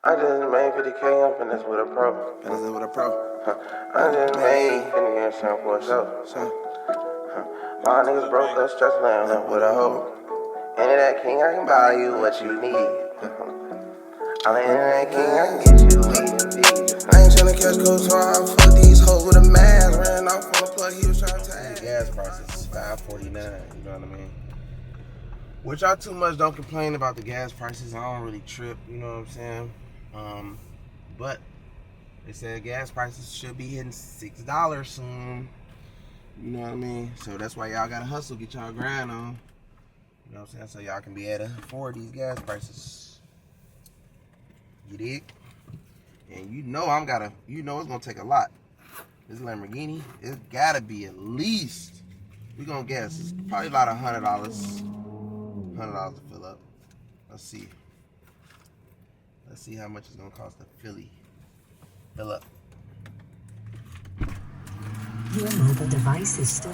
I just made 50K, I'm finesse with a pro. Finesse with a pro. I just made 50 years for a show. My niggas broke up, stress laying up with a hoe. Internet king, I can buy you what you need. I'm an internet king, I can get you weed and feed. I ain't tryna catch cold, so I fuck these hoes with a mask. Ran off on the plug, he was tryna tag. The gas prices, $5.49, you know what I mean? Which I too much don't complain about the gas prices. I don't really trip, you know what I'm saying? But they said gas prices should be hitting $6 soon. You know what I mean? So that's why y'all gotta hustle, get y'all grind on. You know what I'm saying? So y'all can be able to afford these gas prices. You dig? And you know it's gonna take a lot. This Lamborghini, it's gotta be at least, we gonna guess, it's probably about $100. $100 to fill up. Let's see. Let's see how much it's gonna cost to fill up. Your mobile device is still.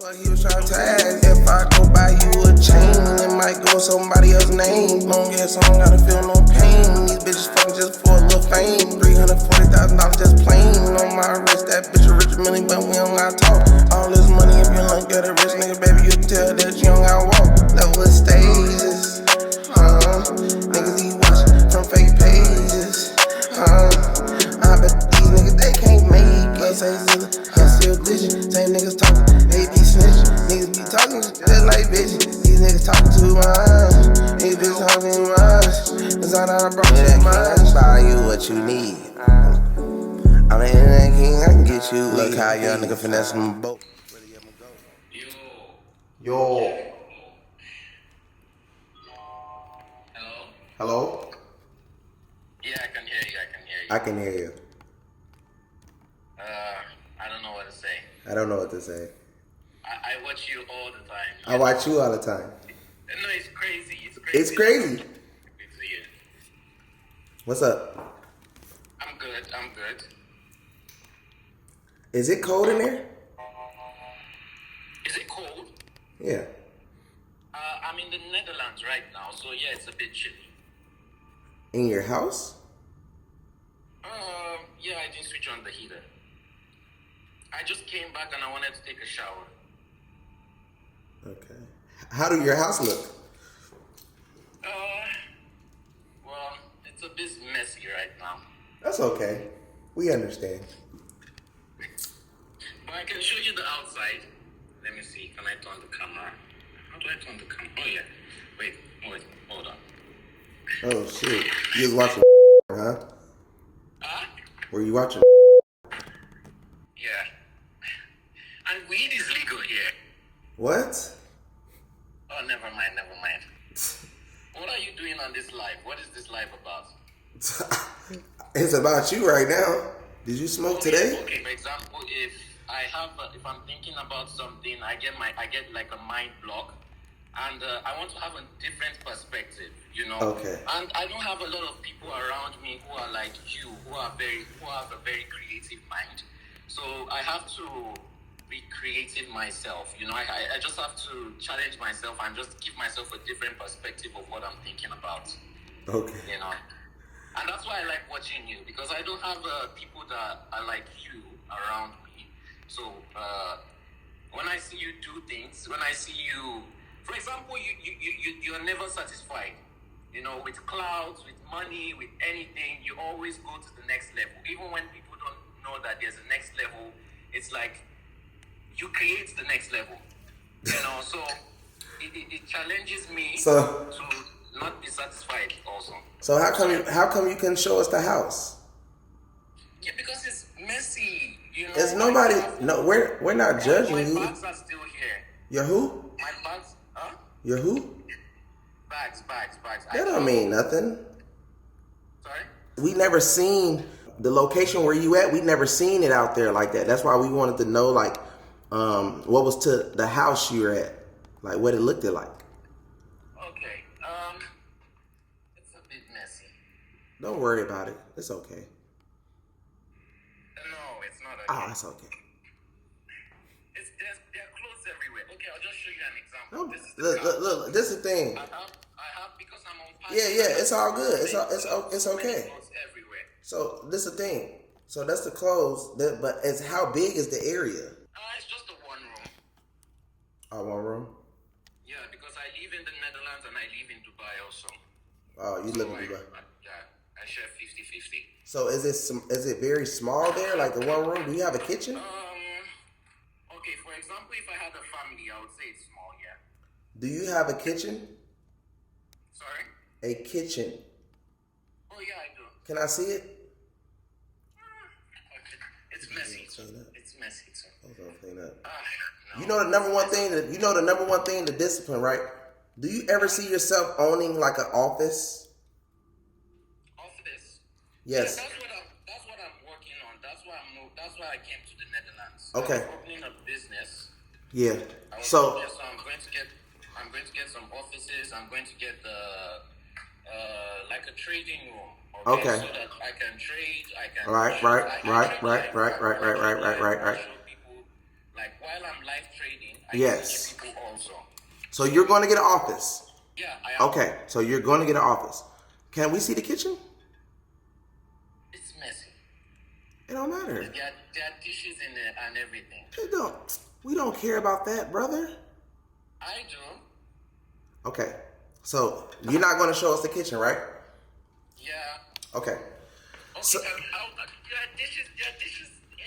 He was trying to tag. If I go buy you a chain, it might go somebody else's name. Long ass song, gotta feel no pain. These bitches fucking just for a little fame. $340,000 just plain on my wrist. That bitch a rich million, but we don't gotta talk. All this money, if you don't get a rich nigga, baby, you can tell that you don't gotta walk. Level of stages, niggas he watching from fake pages, I bet these niggas they can't make it. Say Zilla, I'm still glitching. Same niggas talking, they be snitching. Niggas be talking just like bitches. These niggas talking too much. These bitches talking too much. Cause I done brought too much. I can buy you what you need. I'm an internet king, I can get you. Look how young nigga finesse my boat. Yo. Hello? Yeah, I can hear you. I can hear you. I don't know what to say. I don't know what to say. I watch you all the time. I watch you all the time. No, it's crazy. It's crazy. It's weird. What's up? I'm good. Is it cold in there? Is it cold? Yeah. I'm in the Netherlands right now, so yeah, it's a bit chilly. In your house? Yeah, I didn't switch on the heater. I just came back and I wanted to take a shower. Okay. How do your house look? Well, it's a bit messy right now. That's okay. We understand. But I can show you the outside. Let me see. Can I turn the camera? How do I turn the camera? Oh yeah. Wait. Hold on. Oh shit. You was watching huh? Huh? Were you watching? Yeah. And weed is legal here. What? Oh, never mind. What are you doing on this live? What is this live about? It's about you right now. Did you smoke today? Okay, for example, if I'm thinking about something, I get like a mind block, and I want to have a different perspective, you know. Okay. And I don't have a lot of people around me who are like you, who have a very creative mind. So I have to be creative myself, you know. I just have to challenge myself and just give myself a different perspective of what I'm thinking about. Okay. You know. And that's why I like watching you, because I don't have people that are like you around me. So when I see you do things, when I see you, for example, you're never satisfied. You know, with clouds, with money, with anything, you always go to the next level. Even when people don't know that there's a next level, it's like you create the next level. You know, so it challenges me to not be satisfied also. So how come you can show us the house? Yeah, because it's messy, you know. There's nobody. No, we're not judging you. My bags are still here. Your who? My bags, huh? Your who? Bags. That don't mean nothing. Sorry? We never seen the location where you at, we never seen it out there like that. That's why we wanted to know, like, what was to the house you were at, like what it looked like. Okay. It's a bit messy. Don't worry about it. It's okay. No, it's not. Ah, it's okay. There are clothes everywhere. Okay, I'll just show you an example. No, This is the look, this is the thing. I have because I'm on party. Yeah, it's all good. It's okay. Clothes everywhere. So this is the thing. So that's the clothes, but it's how big is the area? It's just a one room. Oh, one room. Yeah, because I live in the Netherlands and I live in Dubai also. Oh, you live in Dubai. I share 50-50. So is it very small there, like the one room? Do you have a kitchen? Okay, for example, if I had a family, I would say it's small, yeah. Do you have a kitchen? Sorry? A kitchen. Oh, yeah, I do. Can I see it? Okay. It's messy, too. It's messy, too. Hold on, clean up. No. You know the number one thing to discipline, right? Do you ever see yourself owning like an office? Office? Yes. Yeah, that's what I'm working on. That's why I came to the Netherlands. Okay. I'm opening a business. Yeah. So I'm going to get some offices. I'm going to get like a trading room. Okay. So that I can trade. I can. Right. Show people, like while I'm live trading, I Yes. can see people also. So you're going to get an office. Yeah, I am. Okay. So you're going to get an office. Can we see the kitchen? It's messy. It don't matter. There are dishes in there and everything. It don't. We don't care about that, brother. I do. Okay. So you're not going to show us the kitchen, right? Yeah. Okay. Okay. So- There are dishes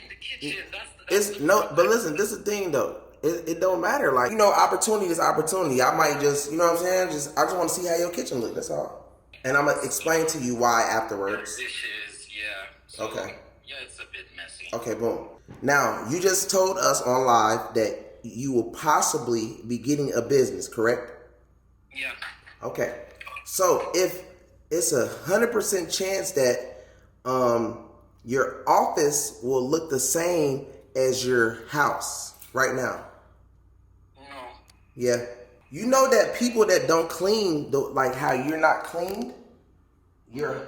in the kitchen. But listen, this is the thing though. It don't matter. Like, opportunity is opportunity. I might just, you know what I'm saying? I just want to see how your kitchen look. That's all. And I'm gonna explain to you why afterwards. Dishes, yeah. So, Okay. Yeah, it's a bit messy. Okay, boom. Now, you just told us on live that you will possibly be getting a business, correct? Yeah. Okay. So if it's 100% chance that your office will look the same as your house right now. No. Yeah. You know that people that don't clean, like how you're not cleaned, your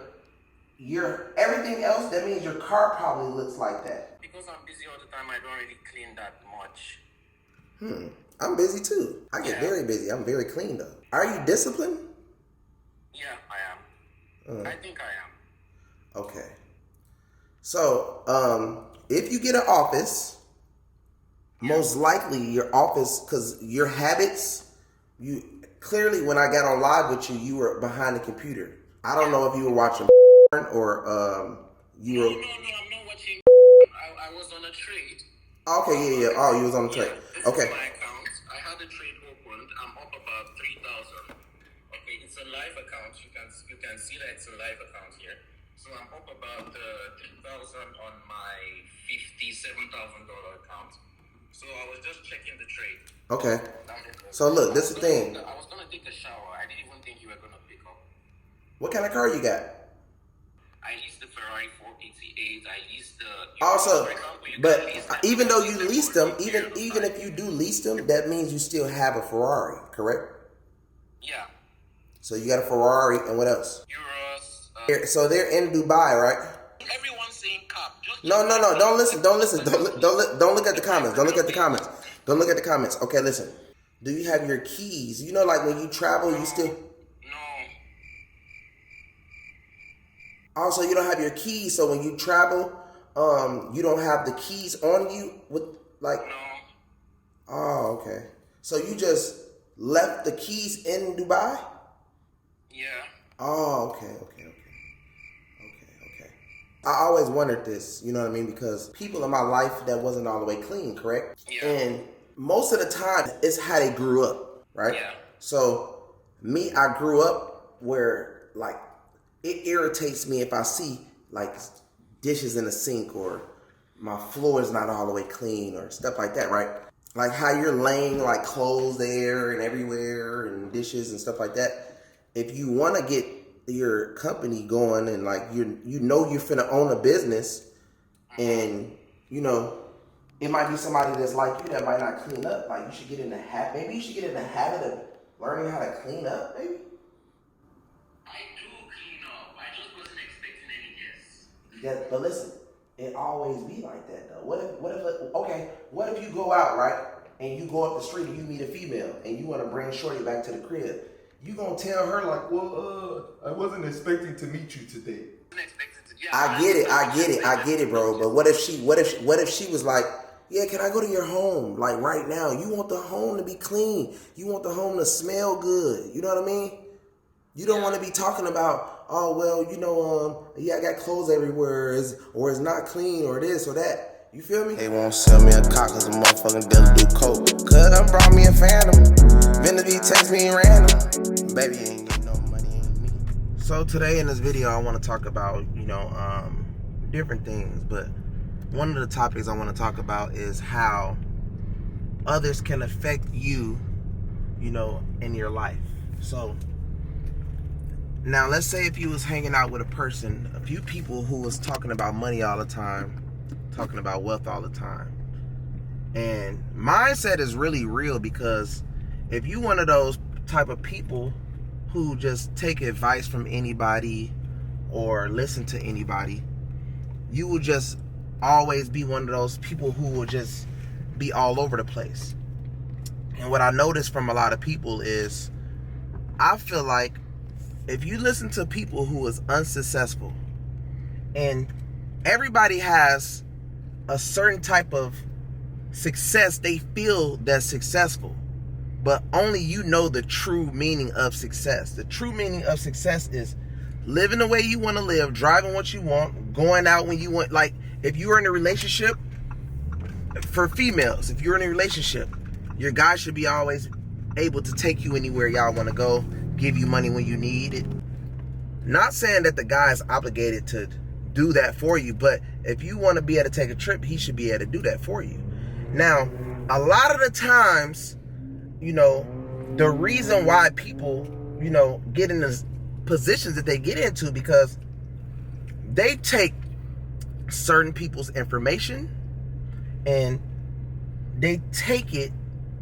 everything else, that means your car probably looks like that. Because I'm busy all the time, I don't really clean that much. I'm busy too. I get very busy. I'm very clean though. Are you disciplined? Yeah, I am. I think I am. Okay. So, if you get an office, most likely your office, because your habits, you clearly when I got on live with you, you were behind the computer. I don't know if you were watching or you were. No, I'm not watching. I was on a trade. Okay, yeah. Oh, you was on the trade. This Okay. is my account. I had a trade opened. I'm up about 3,000. Okay, it's a live account. You can see that it's a live account here. So I'm up about 3,000 on my $57,000 account. So I was just checking the trade. Okay. So look, this is the thing. I was gonna take a shower. I didn't even think you were gonna pick up. What kind of car you got? I leased the Ferrari 488. I leased the. Also, for example, you but can lease that even though you for leased them, $40,000. even if you do lease them, that means you still have a Ferrari, correct? Yeah. So you got a Ferrari and what else? Euros. So they're in Dubai, right? Everyone's saying cap. Just No. Don't listen. Don't look at the comments. Don't look at the comments. Don't look at the comments. Okay, listen. Do you have your keys? You know, like when you travel, you still. No. Also, you don't have your keys, so when you travel, you don't have the keys on you with like. No. Oh, okay. So you just left the keys in Dubai? Yeah. Oh, okay. I always wondered this, you know what I mean? Because people in my life that wasn't all the way clean, correct? Yeah. And most of the time, it's how they grew up, right? Yeah. So, me, I grew up where, like, it irritates me if I see, like, dishes in the sink or my floor is not all the way clean or stuff like that, right? Like how you're laying, like, clothes there and everywhere and dishes and stuff like that. If you want to get your company going, and like you know you're finna own a business, and you know it might be somebody that's like you that might not clean up. Like you should get in the habit. Maybe you should get in the habit of learning how to clean up. Maybe. I do clean up. I just wasn't expecting any guests. Yeah, but listen, it always be like that though. What if you go out, right, and you go up the street and you meet a female and you want to bring shorty back to the crib? You gonna tell her like, well, I wasn't expecting to meet you today. I get it, bro. But what if she was like, yeah, can I go to your home? Like right now, you want the home to be clean. You want the home to smell good. You know what I mean? You don't want to be talking about, oh, well, you know, yeah, I got clothes everywhere, or it's not clean, or this or that. You feel me? They won't sell me a cock cause a motherfucking dealer do coke. Cuz brought me a phantom. Finna be text me random. Baby ain't getting no money, ain't me. So today in this video, I want to talk about, different things. But one of the topics I want to talk about is how others can affect you, in your life. So now let's say if you was hanging out with a few people who was talking about money all the time, talking about wealth all the time. And mindset is really real, because if you one of those type of people who just take advice from anybody or listen to anybody, you will just always be one of those people who will just be all over the place. And what I noticed from a lot of people is, I feel like if you listen to people who is unsuccessful, and everybody has a certain type of success they feel that's successful, but only you know the true meaning of success. The true meaning of success is living the way you want to live, driving what you want, going out when you want. Like if you're in a relationship, for females, if you're in a relationship, your guy should be always able to take you anywhere y'all want to go, give you money when you need it. Not saying that the guy is obligated to do that for you, but if you want to be able to take a trip, he should be able to do that for you. Now, a lot of the times, the reason why people, get in the positions that they get into, because they take certain people's information and they take it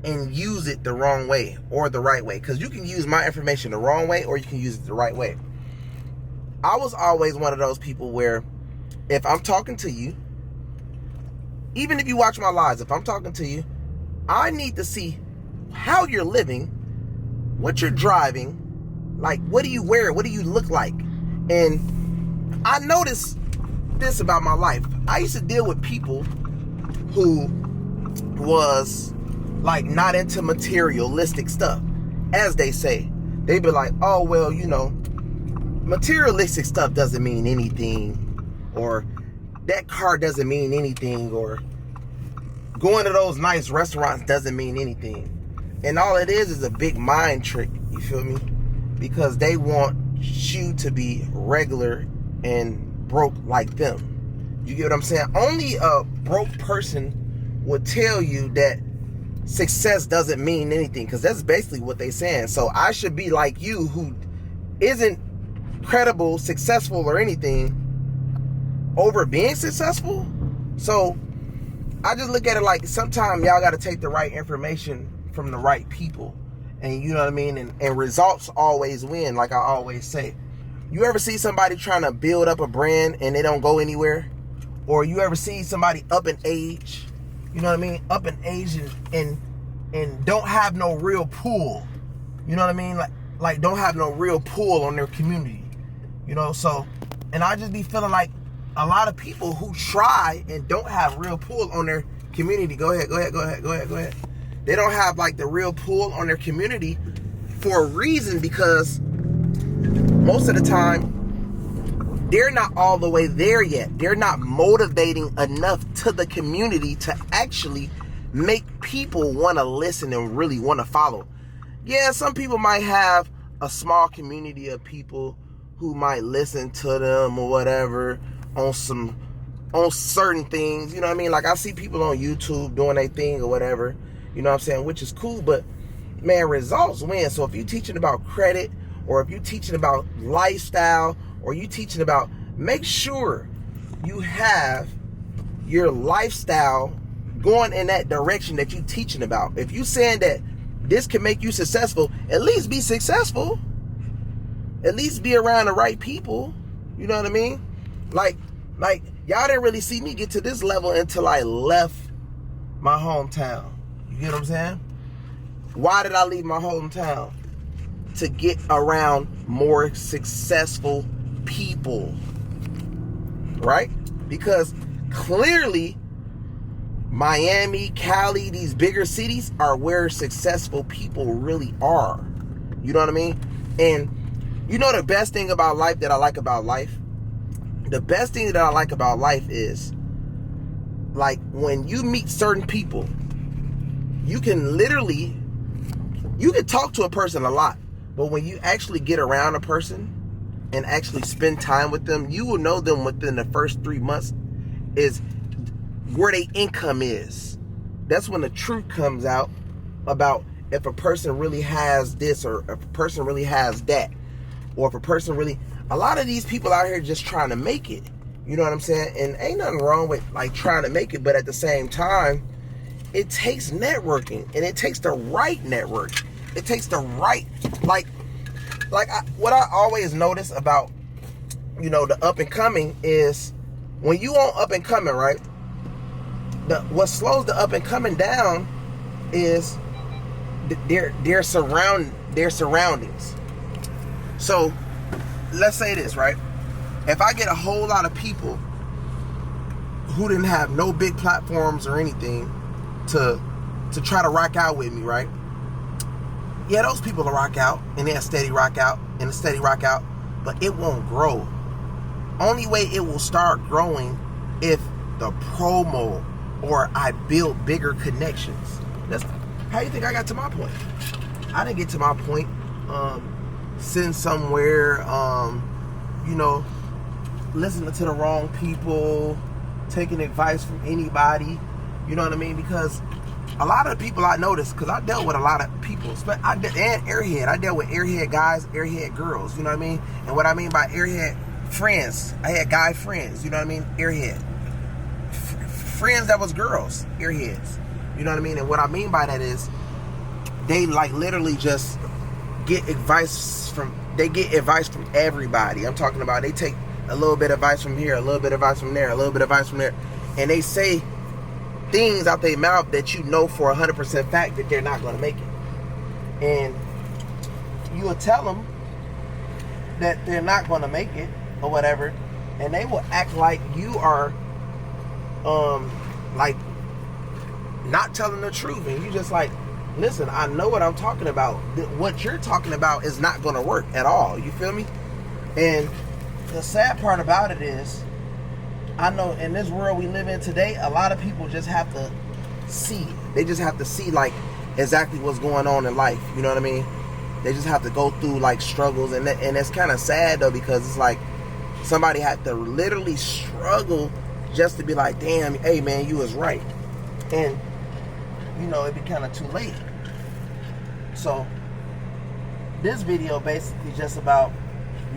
and use it the wrong way or the right way. Because you can use my information the wrong way, or you can use it the right way. I was always one of those people where if I'm talking to you, even if you watch my lives, if I'm talking to you, I need to see how you're living, what you're driving, like what do you wear, what do you look like. And I noticed this about my life. I used to deal with people who was like not into materialistic stuff, as they say. They be like, oh, well, materialistic stuff doesn't mean anything, or that car doesn't mean anything, or going to those nice restaurants doesn't mean anything. And all it is a big mind trick, you feel me? Because they want you to be regular and broke like them. You get what I'm saying? Only a broke person would tell you that success doesn't mean anything, because that's basically what they're saying. So I should be like you, who isn't credible, successful, or anything, over being successful. So I just look at it like sometimes y'all got to take the right information from the right people, and you know what I mean, and results always win. Like I always say, you ever see somebody trying to build up a brand and they don't go anywhere? Or you ever see somebody up in age, you know what I mean, up in age and don't have no real pull, you know what I mean, like don't have no real pull on their community, so, and I just be feeling like a lot of people who try and don't have real pull on their community, go ahead. They don't have like the real pull on their community for a reason, because most of the time they're not all the way there yet. They're not motivating enough to the community to actually make people want to listen and really want to follow. Yeah, some people might have a small community of people who might listen to them or whatever on certain things, you know what I mean? Like I see people on YouTube doing their thing or whatever, you know what I'm saying, which is cool, but man, results win. So if you're teaching about credit, or if you're teaching about lifestyle, or you teaching about, make sure you have your lifestyle going in that direction that you're teaching about. If you're saying that this can make you successful, at least be successful. At least be around the right people. You know what I mean? Like y'all didn't really see me get to this level until I left my hometown. You get what I'm saying? Why did I leave my hometown? To get around more successful people. Right? Because clearly Miami, Cali, these bigger cities are where successful people really are. You know what I mean? And you know the best thing about life that I like about life? The best thing that I like about life is, like, when you meet certain people, you can talk to a person a lot, but when you actually get around a person and actually spend time with them, you will know them within the first 3 months is where their income is. That's when the truth comes out about if a person really has this, or if a person really has that, or if a person really, a lot of these people out here just trying to make it. You know what I'm saying? And ain't nothing wrong with like trying to make it, but at the same time, it takes networking, and it takes the right network. It takes the right, what I always notice about, you know, the up and coming is when you on up and coming, right? What slows the up and coming down is their surroundings. So let's say this, right? If I get a whole lot of people who didn't have no big platforms or anything to try to rock out with me, right? Yeah, those people will rock out, and they'll steady rock out, and a steady rock out, but it won't grow. Only way it will start growing if the promo or I build bigger connections. That's how you think I got to my point. I didn't get to my point sitting somewhere, you know, listening to the wrong people, taking advice from anybody. You know what I mean? Because a lot of the people I noticed, because I dealt with a lot of people, and airhead. I dealt with airhead guys, airhead girls. You know what I mean? And what I mean by airhead friends, I had guy friends. You know what I mean? Airhead friends that was girls, airheads. You know what I mean? And what I mean by that is they like literally just get advice from everybody. I'm talking about they take a little bit of advice from here, a little bit of advice from there, a little bit of advice from there, and they say things out their mouth that you know for 100% fact that they're not going to make it. And you will tell them that they're not going to make it or whatever, and they will act like you are like not telling the truth, and you just like, listen, I know what I'm talking about. What you're talking about is not going to work at all. You feel me? And the sad part about it is, I know in this world we live in today, a lot of people just have to see. They just have to see like exactly what's going on in life. You know what I mean? They just have to go through like struggles, and it's kind of sad though, because it's like somebody had to literally struggle just to be like, damn, hey man, you was right. And you know, it'd be kind of too late. So this video basically just about,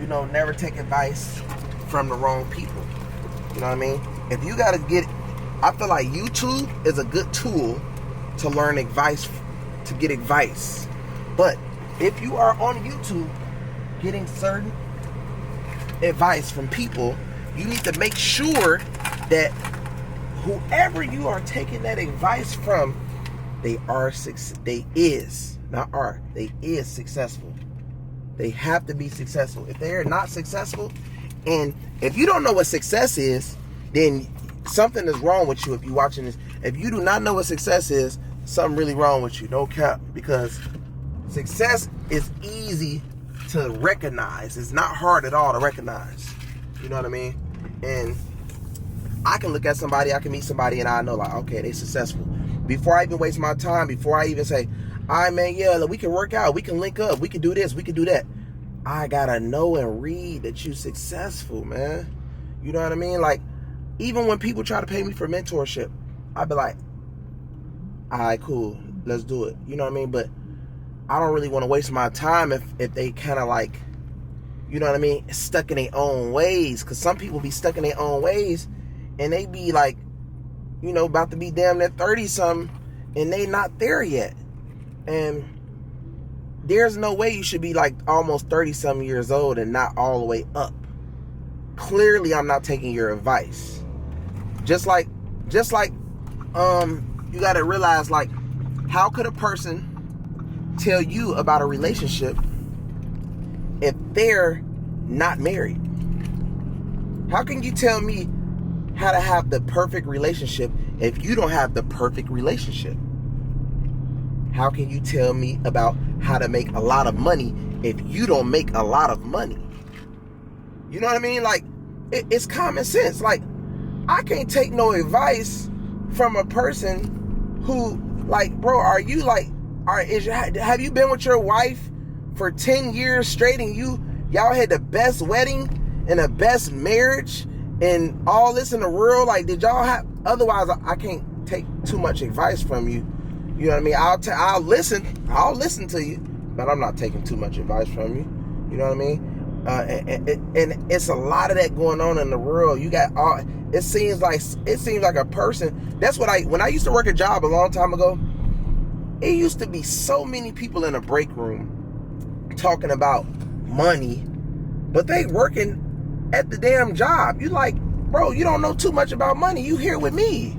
you know, never take advice from the wrong people. You know what I mean? If you gotta get, I feel like YouTube is a good tool to learn advice, to get advice. But if you are on YouTube getting certain advice from people, you need to make sure that whoever you are taking that advice from, they is successful. They have to be successful. If they are not successful, and if you don't know what success is, then something is wrong with you. If you're watching this, if you do not know what success is, something really wrong with you. No cap. Because success is easy to recognize. It's not hard at all to recognize. You know what I mean? And I can look at somebody, I can meet somebody, and I know like, okay, they successful. Before I even waste my time, before I even say, all right, man, yeah, we can work out, we can link up, we can do this, we can do that, I gotta know and read that you're successful, man. You know what I mean? Like, even when people try to pay me for mentorship, I'd be like, all right, cool, let's do it. You know what I mean? But I don't really want to waste my time if they kind of like you know what I mean, stuck in their own ways. Because some people be stuck in their own ways, and they be like, you know, about to be damn near 30-something, and they not there yet. And there's no way you should be like almost 30-something years old and not all the way up. Clearly, I'm not taking your advice. Just like, you got to realize, like, how could a person tell you about a relationship if they're not married? How can you tell me how to have the perfect relationship if you don't have the perfect relationship? How can you tell me about how to make a lot of money if you don't make a lot of money? You know what I mean? Like, it's common sense. Like, I can't take no advice from a person who, like, bro, are you like, have you been with your wife for 10 years straight and y'all had the best wedding and the best marriage and all this in the world? Like, did y'all have, otherwise I can't take too much advice from you. You know what I mean? I'll listen to you, but I'm not taking too much advice from you. You know what I mean? And it's a lot of that going on in the world. You got all, it seems like a person. That's what when I used to work a job a long time ago, it used to be so many people in a break room talking about money, but they working at the damn job. You like, bro, you don't know too much about money. You here with me.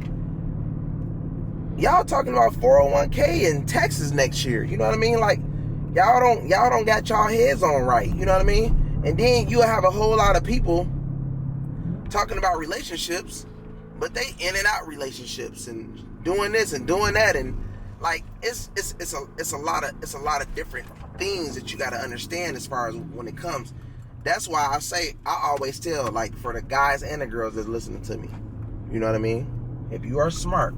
Y'all talking about 401k and taxes next year. You know what I mean? Like, y'all don't got y'all heads on right. You know what I mean? And then you have a whole lot of people talking about relationships, but they in and out relationships and doing this and doing that, and like it's a lot of different things that you got to understand as far as when it comes. That's why I always tell, like, for the guys and the girls that's listening to me, you know what I mean? If you are smart,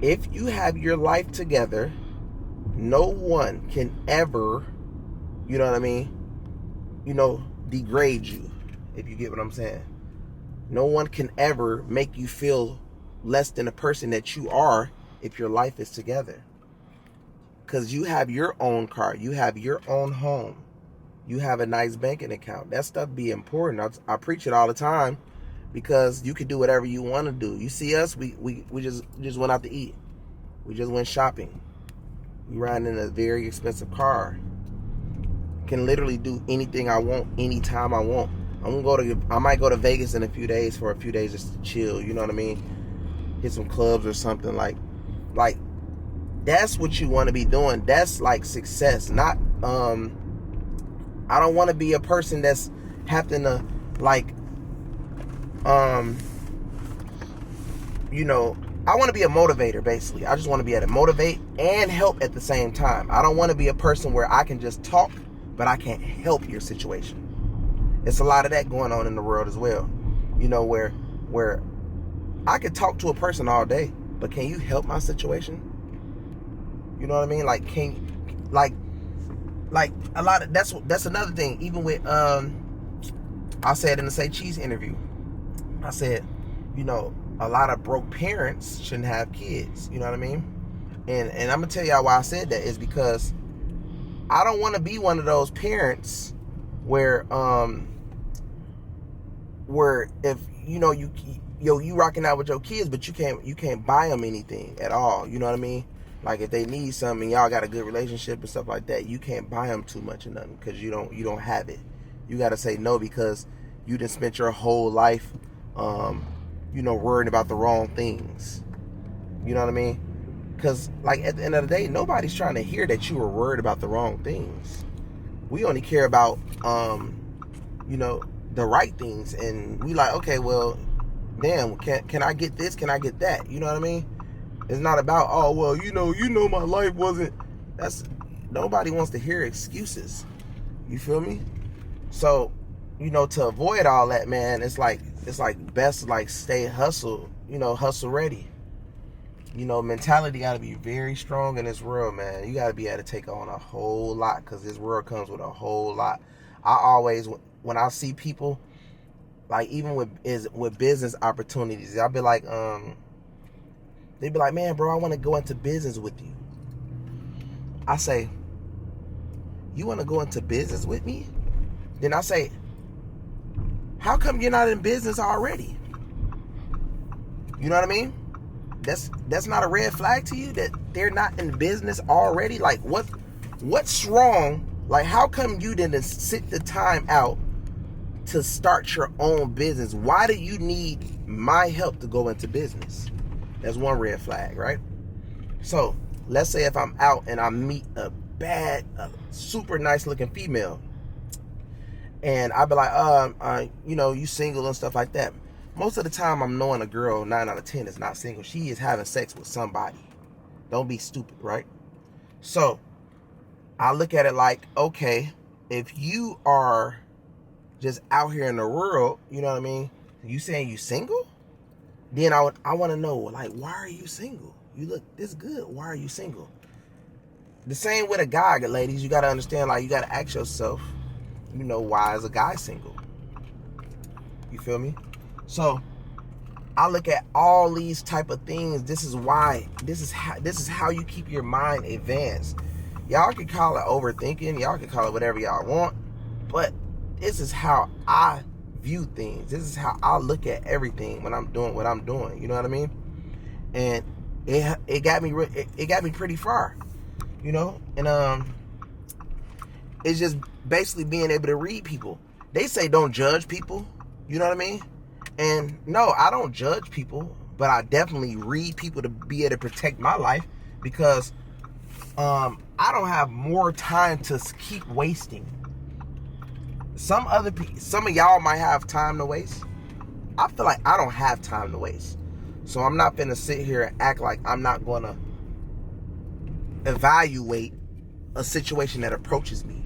if you have your life together, no one can ever, you know what I mean, degrade you, if you get what I'm saying. No one can ever make you feel less than a person that you are if your life is together. Because you have your own car, you have your own home, you have a nice banking account. That stuff be important. I preach it all the time, because you can do whatever you want to do. You see us, we just went out to eat. We just went shopping. We riding in a very expensive car. Can literally do anything I want, anytime I want. I might go to Vegas in a few days for a few days just to chill, you know what I mean? Hit some clubs or something. Like that's what you want to be doing. That's like success. Not I don't want to be a person that's having to, like, I want to be a motivator, basically. I just want to be able to motivate and help at the same time. I don't want to be a person where I can just talk, but I can't help your situation. It's a lot of that going on in the world as well. Where I could talk to a person all day, but can you help my situation? You know what I mean? Like, like a lot of, that's another thing. Even with I said in the Say Cheese interview, I said, a lot of broke parents shouldn't have kids. You know what I mean? And I'm gonna tell y'all why I said that is because I don't want to be one of those parents where if you rocking out with your kids, but you can't buy them anything at all. You know what I mean? Like, if they need something, y'all got a good relationship and stuff like that, you can't buy them too much or nothing because you don't have it. You got to say no because you done spent your whole life, worrying about the wrong things. You know what I mean? Because, like, at the end of the day, nobody's trying to hear that you were worried about the wrong things. We only care about, the right things. And we like, okay, well, damn, can I get this? Can I get that? You know what I mean? It's not about, oh, well, my life wasn't. Nobody wants to hear excuses. You feel me? So, to avoid all that, man, it's like best, like, stay hustle ready. Mentality got to be very strong in this world, man. You got to be able to take on a whole lot because this world comes with a whole lot. I always, when I see people, like, even with business opportunities, I'll be like, they'd be like, man, bro, I want to go into business with you. I say, you want to go into business with me? then I say, how come you're not in business already? You know what I mean? That's not a red flag to you that they're not in business already? Like, what's wrong? Like, how come you didn't sit the time out to start your own business? Why do you need my help to go into business? That's one red flag, right? So let's say if I'm out and I meet a super nice looking female, and I be like, you single and stuff like that. Most of the time I'm knowing a girl 9 out of 10 is not single. She is having sex with somebody. Don't be stupid, right? So I look at it like, okay, if you are just out here in the world, you know what I mean? You saying you single? Then I want to know, like, why are you single? You look this good. Why are you single? The same with a guy, ladies. You got to understand, like, you got to ask yourself, why is a guy single? You feel me? So I look at all these type of things. This is how you keep your mind advanced. Y'all can call it overthinking. Y'all can call it whatever y'all want. But this is how I view things. This is how I look at everything when I'm doing what I'm doing. You know what I mean? And it got me pretty far. And it's just basically being able to read people. They say don't judge people. You know what I mean? And no, I don't judge people, but I definitely read people to be able to protect my life, because I don't have more time to keep wasting. Some of y'all might have time to waste. I feel like I don't have time to waste. So I'm not gonna sit here and act like I'm not gonna evaluate a situation that approaches me.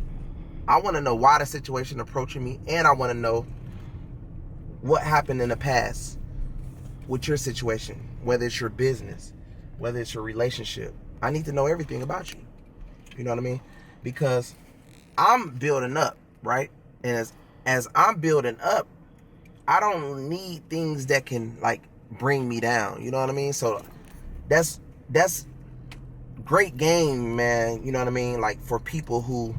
I want to know why the situation approaching me, and I want to know what happened in the past with your situation, whether it's your business, whether it's your relationship. I need to know everything about you. You know what I mean? Because I'm building up, right? And as I'm building up, I don't need things that can, like, bring me down. You know what I mean? So that's great game, man. You know what I mean? Like, for people who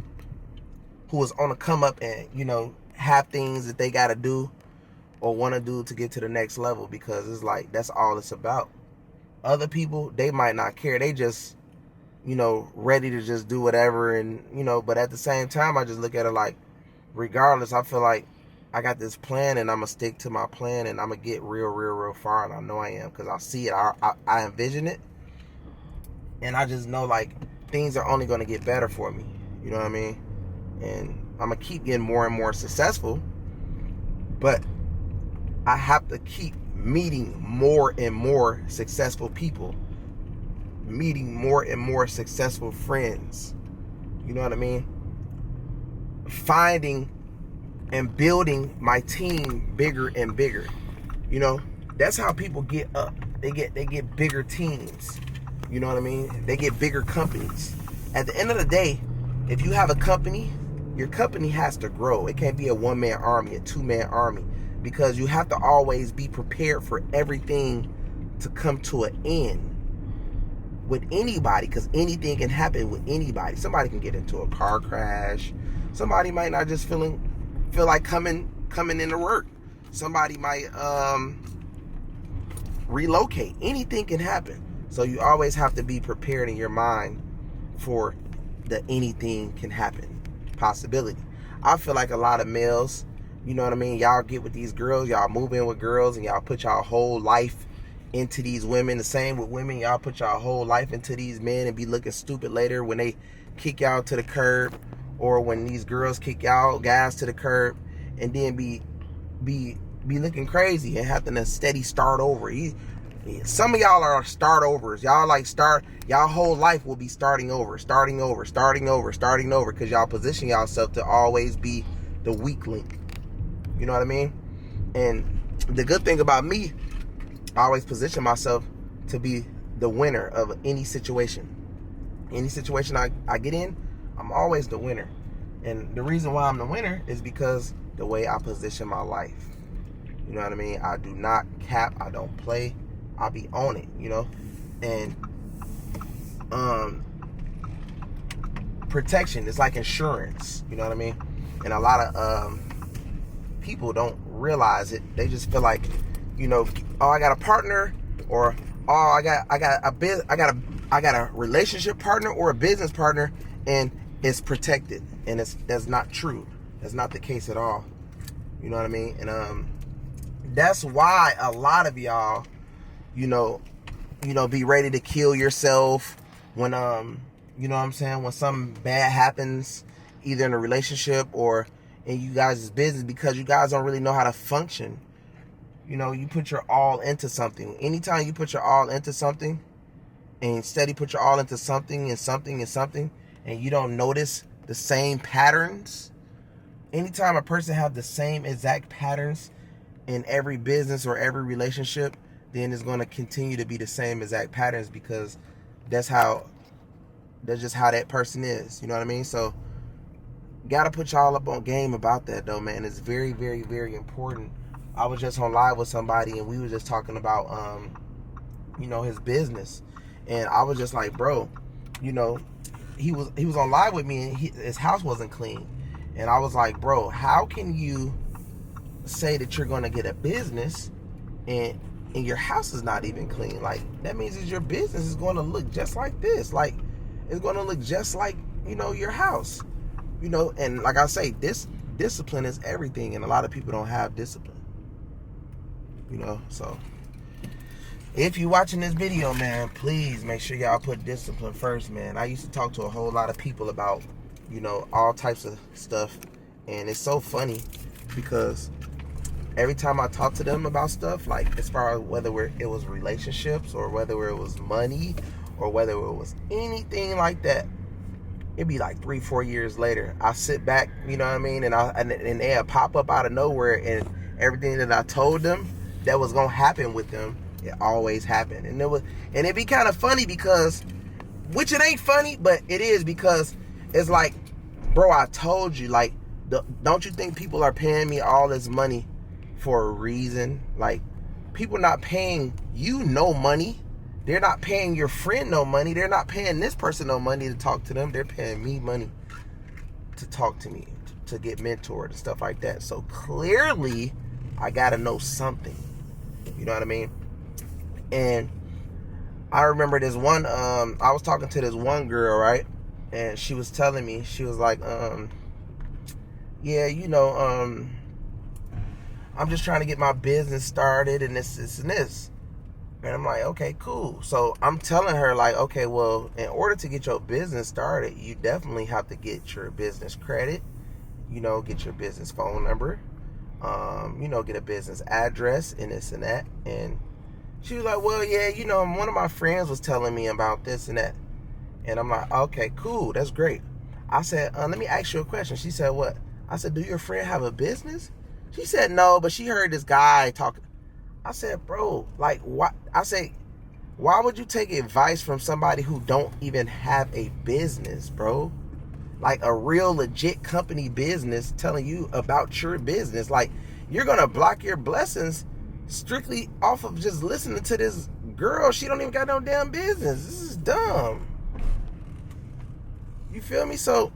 is on the come up and, have things that they got to do or want to do to get to the next level, because it's like, that's all it's about. Other people, they might not care. They just, ready to just do whatever. And, but at the same time, I just look at it like, regardless, I feel like I got this plan and I'm going to stick to my plan and I'm going to get real far. And I know I am, because I see it. I envision it. And I just know, like, things are only going to get better for me. You know what I mean? And I'm going to keep getting more and more successful. But I have to keep meeting more and more successful people. Meeting more and more successful friends. You know what I mean? Finding and building my team bigger and bigger. That's how people get up. They get bigger teams. You know what I mean? They get bigger companies. At the end of the day, if you have a company, your company has to grow. It can't be a one-man army, a two-man army, because you have to always be prepared for everything to come to an end with anybody, because anything can happen with anybody. Somebody can get into a car crash. Somebody might not just feel like coming into work. Somebody might relocate. Anything can happen. So you always have to be prepared in your mind for the anything can happen possibility. I feel like a lot of males, you know what I mean, y'all get with these girls, y'all move in with girls, and y'all put y'all whole life into these women. The same with women, y'all put y'all whole life into these men and be looking stupid later when they kick y'all to the curb, or when these girls kick y'all guys to the curb, and then be looking crazy and having to steady start over. Some of y'all are start overs. Y'all whole life will be starting over, because y'all position yourself to always be the weak link. You know what I mean? And the good thing about me, I always position myself to be the winner of any situation. Any situation I get in, I'm always the winner. And the reason why I'm the winner is because the way I position my life. You know what I mean? I do not cap. I don't play. I be on it, And protection is like insurance. You know what I mean? And a lot of people don't realize it. They just feel like, oh, I got a partner, or oh, I got a relationship partner or a business partner, and it's protected. And that's not true. That's not the case at all. You know what I mean? And that's why a lot of y'all, be ready to kill yourself when you know what I'm saying, when something bad happens, either in a relationship or in you guys' business, because you guys don't really know how to function. You put your all into something. Anytime you put your all into something, and steady put your all into something and something and something, and you don't notice the same patterns. Anytime a person have the same exact patterns in every business or every relationship, then it's going to continue to be the same exact patterns, because that's just how that person is. You know what I mean? So gotta put y'all up on game about that though, man. It's very, very, very important. I was just on live with somebody, and we were just talking about his business, and I was just like, bro, he was on live with me, and his house wasn't clean, and I was like, bro, how can you say that you're gonna get a business and your house is not even clean? Like, that means that your business is going to look just like this. Like, it's going to look just like, your house. And like I say, this discipline is everything, and a lot of people don't have discipline. So if you're watching this video, man, please make sure y'all put discipline first, man. I used to talk to a whole lot of people about, all types of stuff, and it's so funny because every time I talk to them about stuff, like as far as whether it was relationships or whether it was money or whether it was anything like that, it'd be like 3-4 years later, I sit back, you know what I mean, and they'll pop up out of nowhere, and everything that I told them that was gonna happen with them, it always happened. And it'd be kind of funny because, which it ain't funny, but it is, because it's like, bro, I told you, like, don't you think people are paying me all this money for a reason? Like, people not paying you no money. They're not paying your friend no money. They're not paying this person no money to talk to them. They're paying me money to talk to me, to get mentored and stuff like that. So clearly, I gotta know something. You know what I mean? And I remember this one, I was talking to this one girl, right? And she was telling me, she was like, yeah, I'm just trying to get my business started and this and this. And I'm like, okay, cool. So I'm telling her, like, okay, well, in order to get your business started, you definitely have to get your business credit, get your business phone number, get a business address and this and that. And she was like, well, yeah, one of my friends was telling me about this and that. And I'm like, okay, cool. That's great. I said, let me ask you a question. She said, what? I said, do your friend have a business? She said, no, but she heard this guy talking. I said, bro, like, what? I said, why would you take advice from somebody who don't even have a business, bro? Like a real legit company business telling you about your business. Like, you're going to block your blessings strictly off of just listening to this girl. She don't even got no damn business. This is dumb. You feel me? So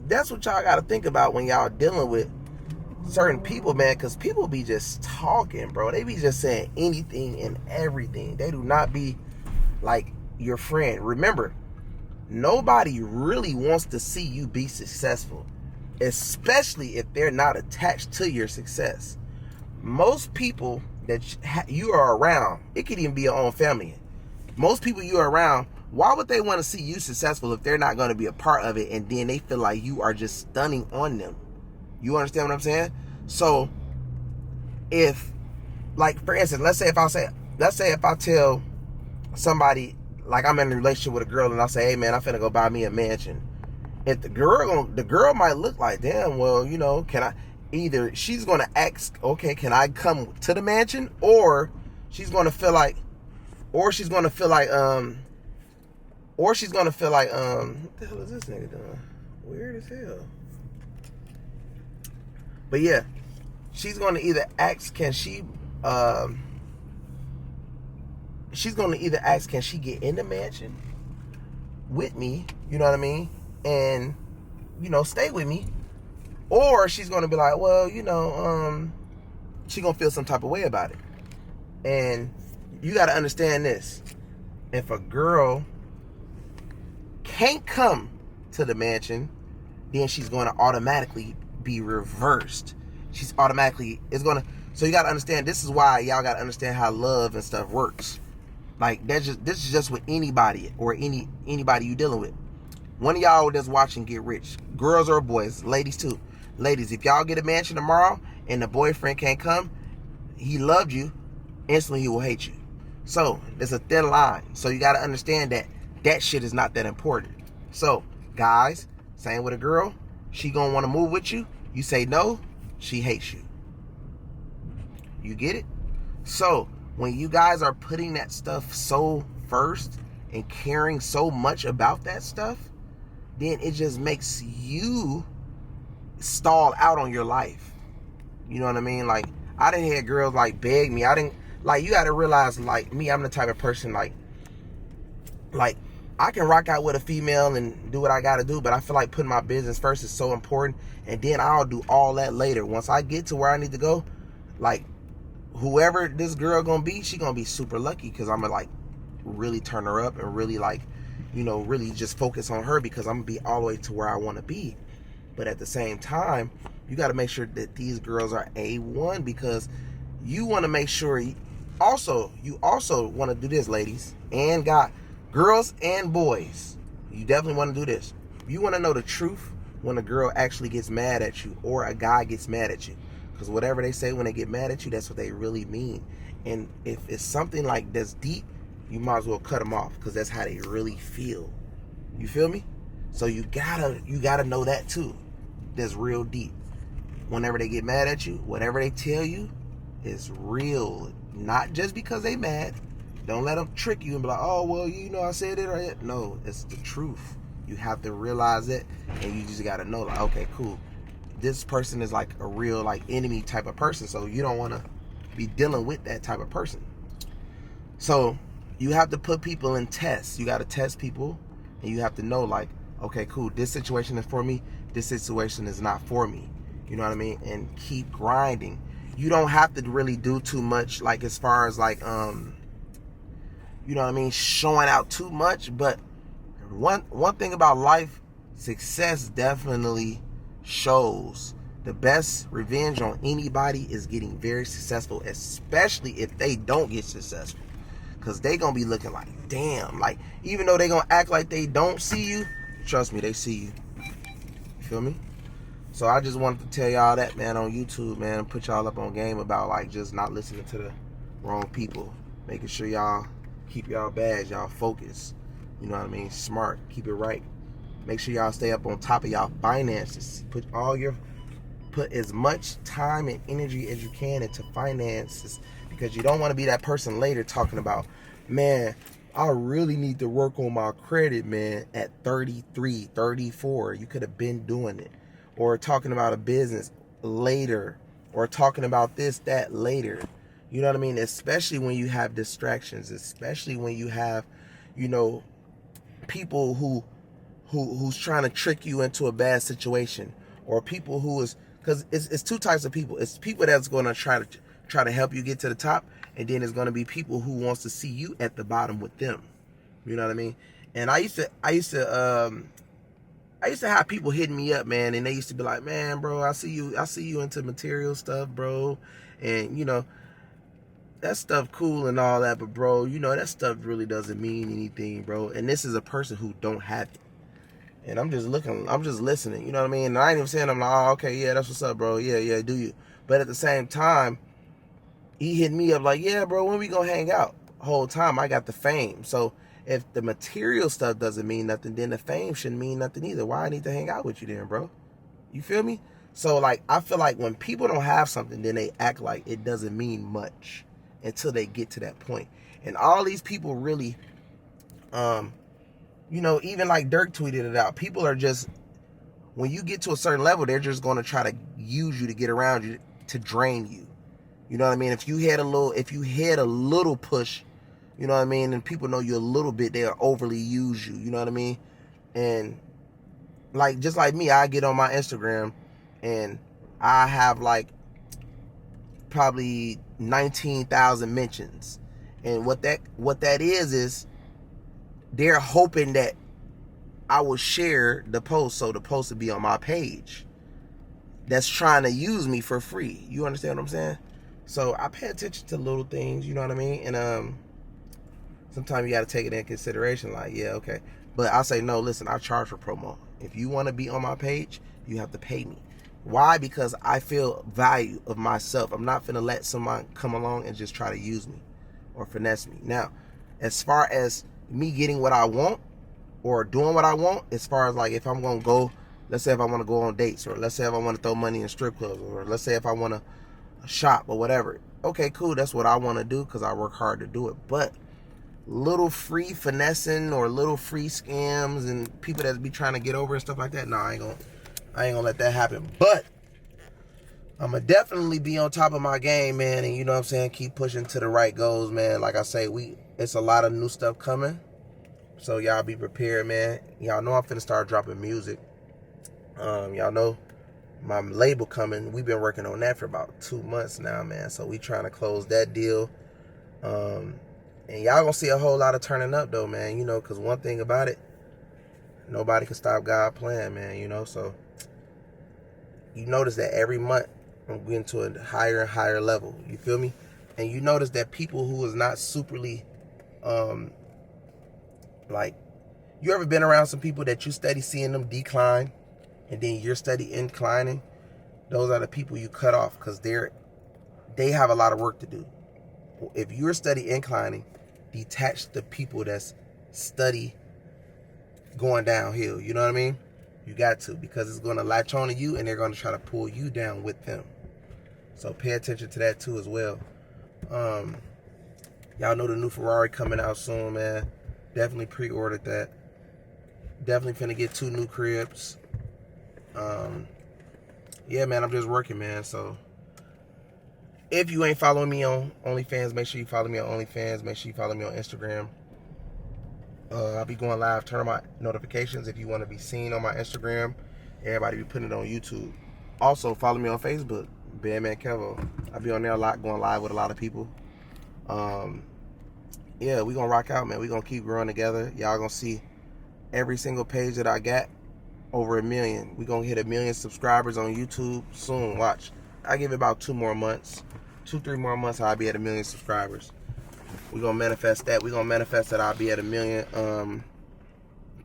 that's what y'all got to think about when y'all dealing with certain people, man, because people be just talking, bro. They be just saying anything and everything. They do not be like your friend. Remember, nobody really wants to see you be successful, especially if they're not attached to your success. Most people that you are around, it could even be your own family. Most people you are around, why would they want to see you successful if they're not going to be a part of it, and then they feel like you are just stunning on them? You understand what I'm saying? So if, like, for instance, let's say if I tell somebody, like, I'm in a relationship with a girl, and I say, hey man, I'm finna go buy me a mansion. If the girl might look like, damn, well, can I, either she's gonna ask, okay, can I come to the mansion? Or she's gonna feel like, what the hell is this nigga doing? Weird as hell. But yeah, she's going to either ask, can she get in the mansion with me, you know what I mean? And, stay with me. Or she's gonna be like, well, she gonna feel some type of way about it. And you gotta understand this. If a girl can't come to the mansion, then she's gonna automatically be reversed. So you gotta understand, this is why y'all gotta understand how love and stuff works. Like, this is just with anybody or anybody you dealing with. One of y'all that's watching Get Rich, girls or boys, ladies too. Ladies, if y'all get a mansion tomorrow and the boyfriend can't come, he loved you, instantly he will hate you. So there's a thin line. So you got to understand that shit is not that important. So guys, same with a girl, she gonna want to move with you. You say no, she hates you. You get it? So when you guys are putting that stuff so first and caring so much about that stuff, then it just makes you stall out on your life. You know what I mean? Like, I done had girls like beg me. You gotta realize, like, me, I'm the type of person like I can rock out with a female and do what I gotta do, but I feel like putting my business first is so important, and then I'll do all that later. Once I get to where I need to go, like, whoever this girl gonna be, she gonna be super lucky, because I'm gonna, like, really turn her up and really, like, really just focus on her, because I'm gonna be all the way to where I want to be. But at the same time, you got to make sure that these girls are A1, because you want to make sure you also want to do this, ladies and girls and boys. You definitely want to do this. You want to know the truth when a girl actually gets mad at you or a guy gets mad at you, because whatever they say when they get mad at you, that's what they really mean. And if it's something like that's deep, you might as well cut them off, because that's how they really feel. You feel me? So you gotta know that too. That's real deep. Whenever they get mad at you, whatever they tell you is real. Not just because they mad. Don't let them trick you and be like, oh, well, I said it right. No, it's the truth. You have to realize it, and you just gotta know, like, okay, cool. This person is like a real, like, enemy type of person, so you don't want to be dealing with that type of person. So you have to put people in tests. You got to test people, and you have to know, like, okay, cool, this situation is for me, this situation is not for me. You know what I mean? And keep grinding. You don't have to really do too much, like, as far as, like, you know what I mean, showing out too much. But one thing about life, success definitely shows. The best revenge on anybody is getting very successful, especially if they don't get successful. Because they going to be looking like, damn, like, even though they going to act like they don't see you, trust me, they see you. You feel me? So I just wanted to tell y'all that, man, on YouTube, man. Put y'all up on game about, like, just not listening to the wrong people. Making sure y'all keep y'all badge, y'all focus. You know what I mean? Smart. Keep it right. Make sure y'all stay up on top of y'all finances. Put as much time and energy as you can into finances, because you don't want to be that person later talking about, man, I really need to work on my credit, man, at 33, 34. You could have been doing it. Or talking about a business later. Or talking about this, that later. You know what I mean? Especially when you have distractions. Especially when you have, people who's trying to trick you into a bad situation. Or people who is, because it's two types of people. It's people that's going to try to help you get to the top, and then there's going to be people who wants to see you at the bottom with them. You know what I mean? And I used to have people hitting me up, man, and they used to be like, man, bro, I see you into material stuff, bro, and that stuff cool and all that, but bro, that stuff really doesn't mean anything, bro. And this is a person who don't have it. And I'm just listening, you know what I mean? And I ain't even saying, I'm like, oh, okay, yeah, that's what's up, bro. Yeah, do you? But at the same time, he hit me up like, yeah, bro, when we gonna hang out? The whole time I got the fame. So if the material stuff doesn't mean nothing, then the fame shouldn't mean nothing either. Why I need to hang out with you then, bro? You feel me? So, like, I feel like when people don't have something, then they act like it doesn't mean much until they get to that point. And all these people really, even like Dirk tweeted it out. People are just, when you get to a certain level, they're just going to try to use you to get around you, to drain you. You know what I mean? If you had a little push, you know what I mean, and people know you a little bit, they'll overly use you. You know what I mean? And like, just like me, I get on my Instagram and I have like probably 19,000 mentions. And what that is they're hoping that I will share the post, so the post will be on my page. That's trying to use me for free. You understand what I'm saying? So I pay attention to little things, you know what I mean? And sometimes you got to take it in consideration, like, yeah, okay. But I say, no, listen, I charge for promo. If you want to be on my page, you have to pay me. Why? Because I feel value of myself. I'm not finna let someone come along and just try to use me or finesse me. Now, as far as me getting what I want or doing what I want, as far as like if I'm going to go, let's say if I want to go on dates, or let's say if I want to throw money in strip clubs, or let's say if I want to shop or whatever. Okay, cool. That's what I want to do because I work hard to do it. But little free finessing or little free scams and people that be trying to get over and stuff like that, I ain't gonna let that happen. But I'm gonna definitely be on top of my game, man, and you know what I'm saying, keep pushing to the right goals, man. Like I say, it's a lot of new stuff coming, so y'all be prepared, man. Y'all know I'm finna start dropping music. Y'all know my label coming. We've been working on that for about 2 months now, man, so we trying to close that deal. And y'all gonna see a whole lot of turning up though, man, you know, because one thing about it, nobody can stop God plan, man, you know. So you notice that every month I'm getting to a higher and higher level, you feel me? And you notice that people who is not superly like, you ever been around some people that you steady seeing them decline and then you're steady inclining? Those are the people you cut off, because they have a lot of work to do. If you're steady inclining, detach the people that's steady going downhill. You know what I mean? You got to, because it's going to latch on to you and they're going to try to pull you down with them. So pay attention to that too as well. Y'all know the new Ferrari coming out soon, man. Definitely pre-ordered that. Definitely finna get 2 new cribs. Yeah, man, I'm just working, man. So if you ain't following me on OnlyFans, make sure you follow me on OnlyFans. Make sure you follow me on Instagram. I'll be going live. Turn on my notifications if you want to be seen on my Instagram. Everybody be putting it on YouTube. Also, follow me on Facebook, Bandmankevo. I'll be on there a lot, going live with a lot of people. Yeah, we gonna rock out, man. We gonna keep growing together. Y'all gonna see every single page that I got over 1 million. We gonna hit 1 million subscribers on YouTube soon. Watch. I give it about 2 more months. 2-3 more months, I'll be at 1 million subscribers. We're going to manifest that. We're going to manifest that I'll be at 1 million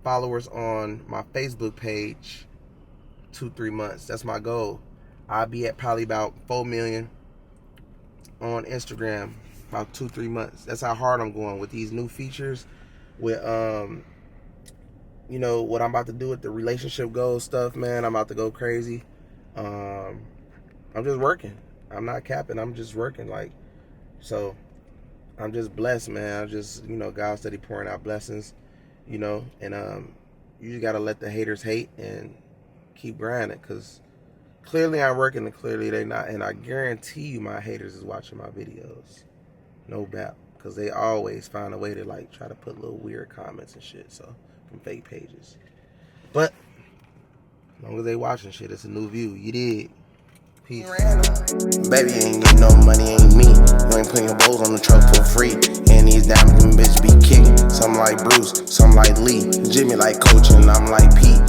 followers on my Facebook page 2-3 months. That's my goal. I'll be at probably about 4 million on Instagram about 2-3 months. That's how hard I'm going with these new features. With, you know, what I'm about to do with the relationship goals stuff, man. I'm about to go crazy. I'm just working. I'm not capping. I'm just working. Like, so I'm just blessed, man. I'm just, you know, God steady pouring out blessings, you know, and you just gotta let the haters hate and keep grinding, because clearly I'm working and clearly they not. And I guarantee you my haters is watching my videos, no doubt, because they always find a way to like try to put little weird comments and shit, so, from fake pages. But as long as they watching shit, it's a new view. You did. Peace. Baby, ain't getting no money, ain't me. You ain't putting your balls on the truck for free. And these diamonds, them bitches be kicking. Some like Bruce, some like Lee. Jimmy like Coach, and I'm like Pete.